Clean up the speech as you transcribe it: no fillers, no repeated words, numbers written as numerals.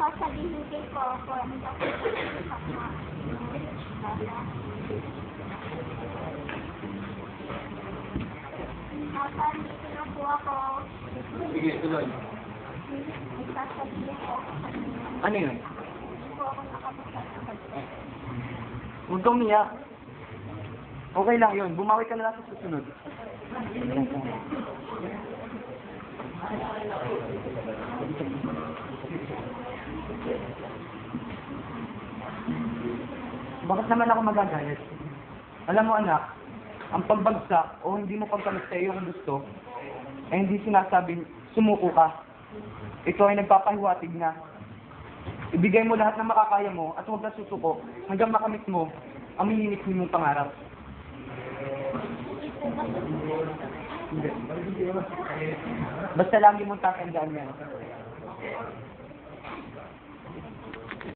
sasabihin ko ako, hindi ako sakma. Dito na po ako. Sige, tuloy. May sasabihin ko ako sa inyo. Ano yun? Hindi po ako nakapagsasabi. Huwag kang umiyak. Okay lang yun. Bumawi ka na lang sa susunod. Bakit naman ako magagalit? Alam mo anak, ang pagbagsak o hindi mo pagkamit sa iyong gusto, ay hindi sinasabing sumuko ka. Ito ay nagpapahiwatig na ibigay mo lahat ng makakaya mo at huwag na susuko hanggang makamit mo ang minimit mong pangarap. Hindi. Basta lagi mong tatandaan yan.